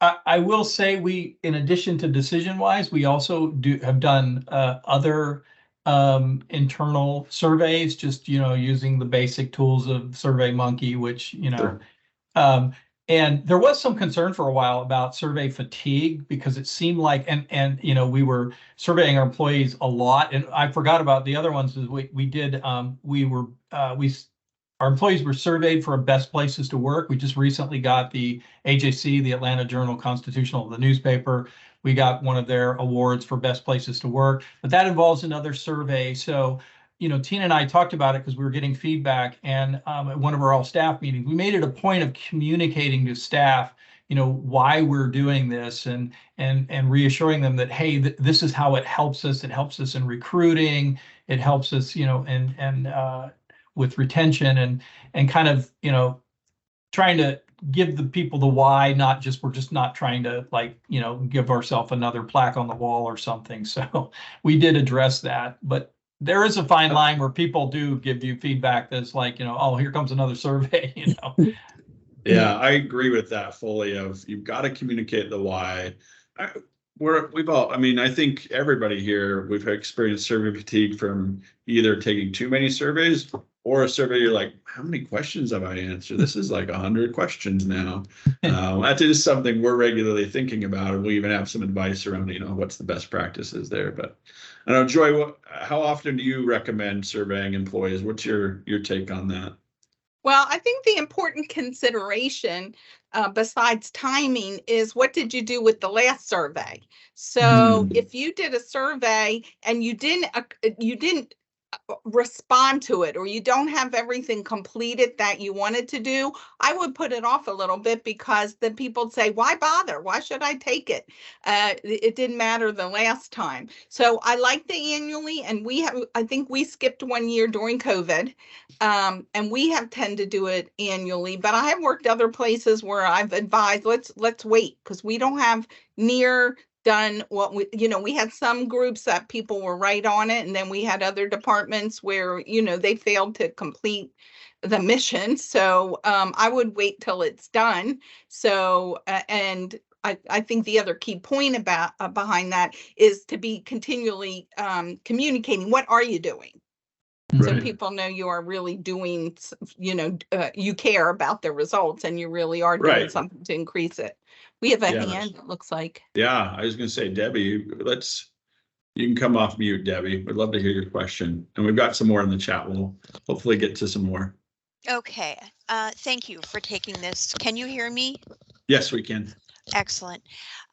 S3: I will say we, in addition to DecisionWise, we also have done other internal surveys, just, using the basic tools of SurveyMonkey, which,
S1: Sure.
S3: And there was some concern for a while about survey fatigue because it seemed like, and we were surveying our employees a lot, and I forgot about the other ones. Is our employees were surveyed for best places to work. We just recently got the AJC, the Atlanta Journal-Constitutional, the newspaper. We got one of their awards for best places to work, but that involves another survey. So, Tina and I talked about it because we were getting feedback, and at one of our all staff meetings, we made it a point of communicating to staff, why we're doing this and reassuring them that, hey, this is how it helps us. It helps us in recruiting. It helps us, with retention and kind of, trying to give the people the why, we're just not trying to give ourselves another plaque on the wall or something. So we did address that, but there is a fine line where people do give you feedback that's like, oh, here comes another survey,
S1: Yeah, I agree with that fully. You've got to communicate the why. I think everybody here, we've experienced survey fatigue from either taking too many surveys or a survey you're like, how many questions have I answered? This is like 100 questions now. That is something we're regularly thinking about, and we even have some advice around, what's the best practices there. But I don't know, Joy, how often do you recommend surveying employees? What's your take on that?
S2: Well, I think the important consideration besides timing is what did you do with the last survey? So if you did a survey and you didn't respond to it, or you don't have everything completed that you wanted to do, I would put it off a little bit, because then people say, why bother? Why should I take it? It didn't matter the last time. So I like the annually, and I think we skipped 1 year during COVID, and we have tend to do it annually, but I have worked other places where I've advised, let's wait, because we don't have near done what we had some groups that people were right on it, and then we had other departments where they failed to complete the mission. So I would wait till it's done. So and I think the other key point about behind that is to be continually communicating, what are you doing?
S1: Right.
S2: So people know you are really doing, you care about the results, and you really are doing something to increase it. We have a hand, it looks like.
S1: Yeah, I was going to say, Debbie, you can come off mute, Debbie. We'd love to hear your question. And we've got some more in the chat. We'll hopefully get to some more.
S5: Okay. Thank you for taking this. Can you hear me?
S1: Yes, we can.
S5: Excellent.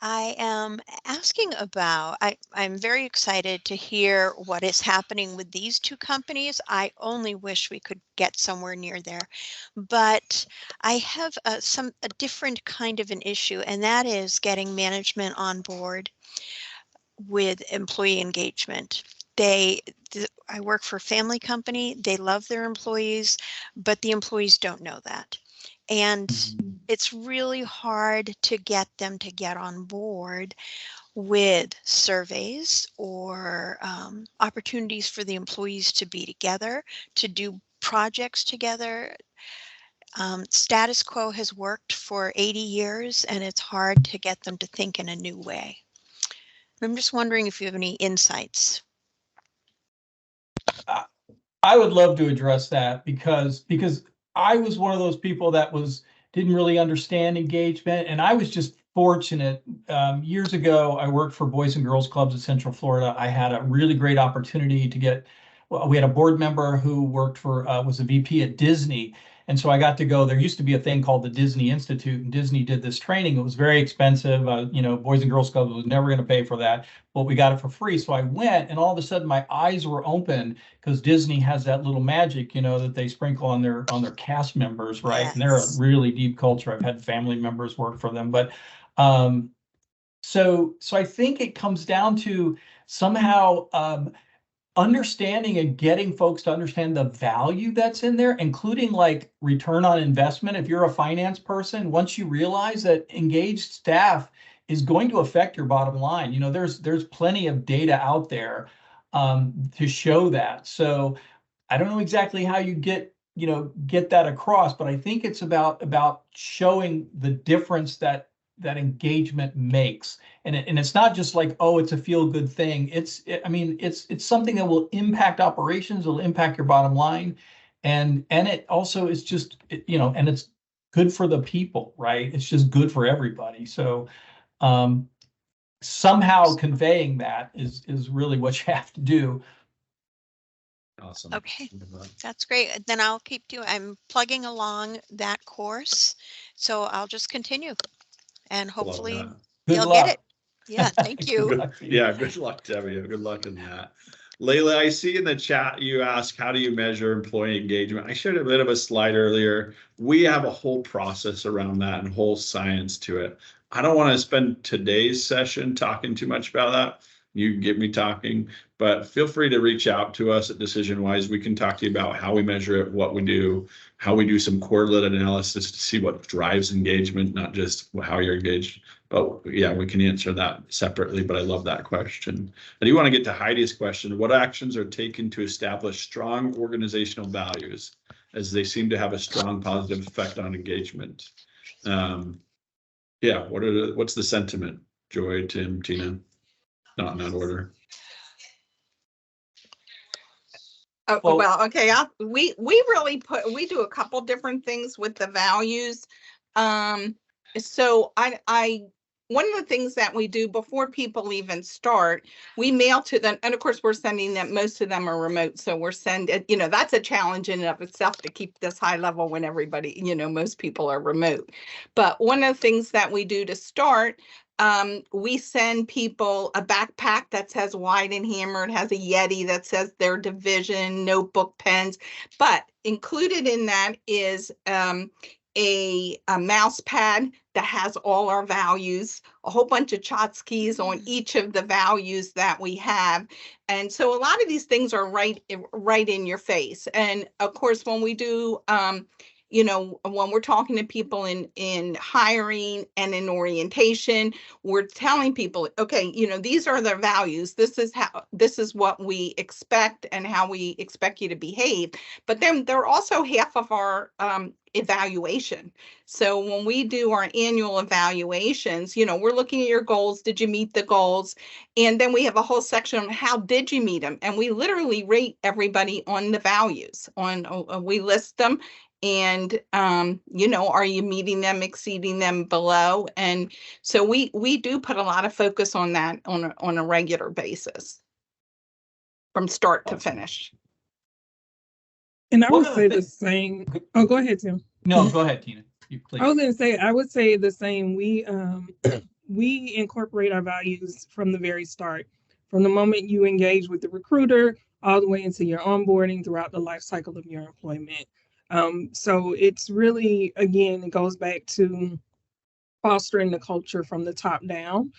S5: I am asking about, I'm very excited to hear what is happening with these two companies. I only wish we could get somewhere near there, but I have a different kind of an issue, and that is getting management on board with employee engagement. I work for a family company. They love their employees, but the employees don't know that. And it's really hard to get them to get on board with surveys or opportunities for the employees to be together, to do projects together. Status quo has worked for 80 years, and it's hard to get them to think in a new way. I'm just wondering if you have any insights.
S3: I would love to address that because I was one of those people that didn't really understand engagement, and I was just fortunate. Years ago, I worked for Boys and Girls Clubs of Central Florida. I had a really great opportunity to we had a board member who worked was a VP at Disney, And so I got to go. There used to be a thing called the Disney Institute, and Disney did this training. It was very expensive. Boys and Girls Club was never going to pay for that, but we got it for free. So I went, and all of a sudden my eyes were open, because Disney has that little magic, that they sprinkle on their cast members, right?
S5: Yes.
S3: And they're a really deep culture. I've had family members work for them, but so I think it comes down to somehow understanding and getting folks to understand the value that's in there, including like return on investment. If you're a finance person, once you realize that engaged staff is going to affect your bottom line, there's plenty of data out there to show that. So I don't know exactly how you get that across, but I think it's about showing the difference that engagement makes. And it's not just like, oh, it's a feel-good thing. It's something that will impact operations, it'll impact your bottom line. And it also is just, and it's good for the people, right? It's just good for everybody. So somehow conveying that is really what you have to do.
S1: Awesome.
S5: Okay, that's great. Then I'll keep doing, I'm plugging along that course. So I'll just continue, and hopefully you'll get it. Yeah, thank you.
S1: Good luck, Debbie. Good luck in that. Layla, I see in the chat you asked, how do you measure employee engagement? I shared a bit of a slide earlier. We have a whole process around that and whole science to it. I don't want to spend today's session talking too much about that. You can get me talking, but feel free to reach out to us at DecisionWise. We can talk to you about how we measure it, what we do, how we do some correlate analysis to see what drives engagement, not just how you're engaged. But yeah, we can answer that separately, but I love that question. I do want to get to Heidi's question. What actions are taken to establish strong organizational values, as they seem to have a strong positive effect on engagement? What's the sentiment? Joy, Tim, Tina? Not in that order.
S2: Oh, well, okay. We really we do a couple different things with the values. So one of the things that we do before people even start, we mail to them, and of course we're sending them. Most of them are remote, so we're sending. That's a challenge in and of itself to keep this high level when everybody, most people are remote. But one of the things that we do to start, we send people a backpack that says Weidenhammer. It has a Yeti that says their division, notebook, pens. But included in that is a mouse pad that has all our values, a whole bunch of tchotchkes on each of the values that we have. And so a lot of these things are right in your face. And of course, when we do when we're talking to people in hiring and in orientation, we're telling people, okay, these are their values. This is what we expect and how we expect you to behave. But then they're also half of our evaluation. So when we do our annual evaluations, we're looking at your goals. Did you meet the goals? And then we have a whole section on how did you meet them? And we literally rate everybody on the values. We list them. And, are you meeting them, exceeding them, below? And so we do put a lot of focus on that on a regular basis from start to finish.
S4: And I would say the same. Oh, go ahead, Tim.
S3: No, go ahead, Tina. You please.
S4: I was going to say, I would say the same. We incorporate our values from the very start. From the moment you engage with the recruiter all the way into your onboarding throughout the life cycle of your employment. So it's really, again, it goes back to fostering the culture from the top down.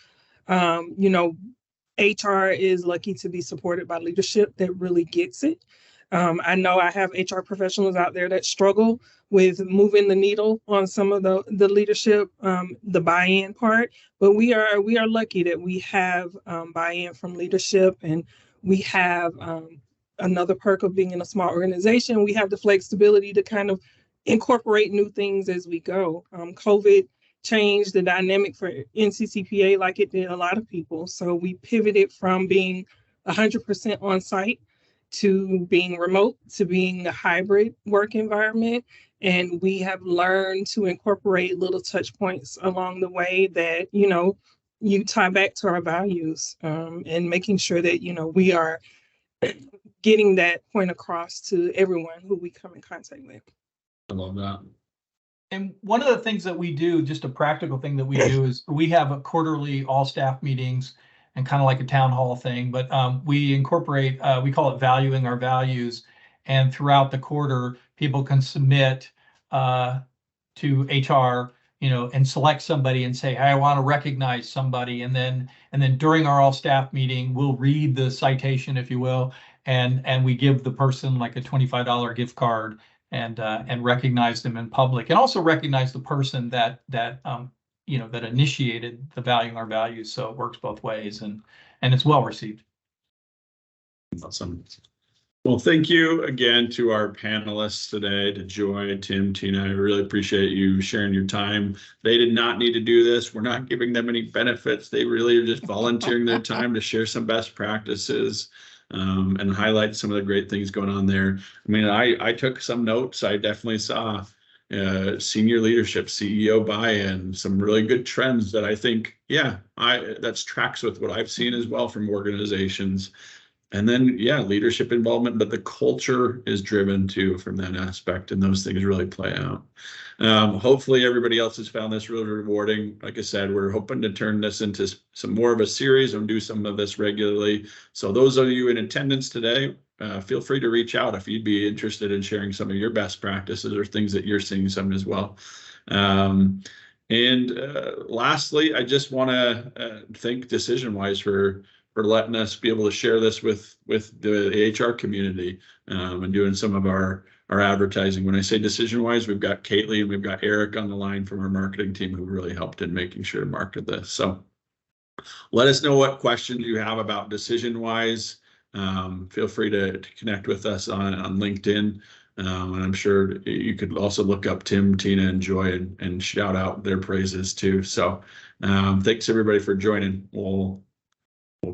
S4: HR is lucky to be supported by leadership that really gets it. I know I have HR professionals out there that struggle with moving the needle on some of the leadership, the buy-in part, but we are lucky that we have buy-in from leadership, and we have another perk of being in a small organization. We have the flexibility to kind of incorporate new things as we go. COVID changed the dynamic for NCCPA like it did a lot of people. So we pivoted from being 100% on site to being remote, to being a hybrid work environment. And we have learned to incorporate little touch points along the way that, you tie back to our values, and making sure that, we are getting that point across to everyone who we come in contact with.
S1: I love that.
S3: And one of the things that we do, just a practical thing that we do, is we have a quarterly all staff meetings and kind of like a town hall thing, but we incorporate, we call it valuing our values. And throughout the quarter, people can submit to HR, and select somebody and say, hey, I want to recognize somebody. And then during our all staff meeting, we'll read the citation, if you will, and we give the person like a $25 gift card and recognize them in public, and also recognize the person that initiated the valuing our values. So it works both ways, and it's well received.
S1: Awesome. Well, thank you again to our panelists today, to Joy, Tim, Tina. I really appreciate you sharing your time. They did not need to do this. We're not giving them any benefits. They really are just volunteering their time to share some best practices and highlight some of the great things going on there. I mean, I took some notes. I definitely saw senior leadership, CEO buy-in, some really good trends that I think, that's tracks with what I've seen as well from organizations. And then, leadership involvement, but the culture is driven too from that aspect, and those things really play out. Hopefully everybody else has found this really rewarding. Like I said, we're hoping to turn this into some more of a series and do some of this regularly. So those of you in attendance today, feel free to reach out if you'd be interested in sharing some of your best practices or things that you're seeing some as well. Lastly, I just want to thank DecisionWise for letting us be able to share this with the HR community and doing some of our advertising. When I say DecisionWise, we've got Caitlin, we've got Eric on the line from our marketing team who really helped in making sure to market this. So let us know what questions you have about DecisionWise. Feel free to connect with us on LinkedIn. And I'm sure you could also look up Tim, Tina, and Joy and shout out their praises too. So thanks everybody for joining. We'll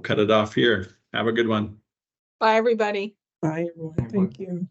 S1: cut it off here. Have a good one.
S2: Bye, everybody.
S4: Bye, everyone. Thank you.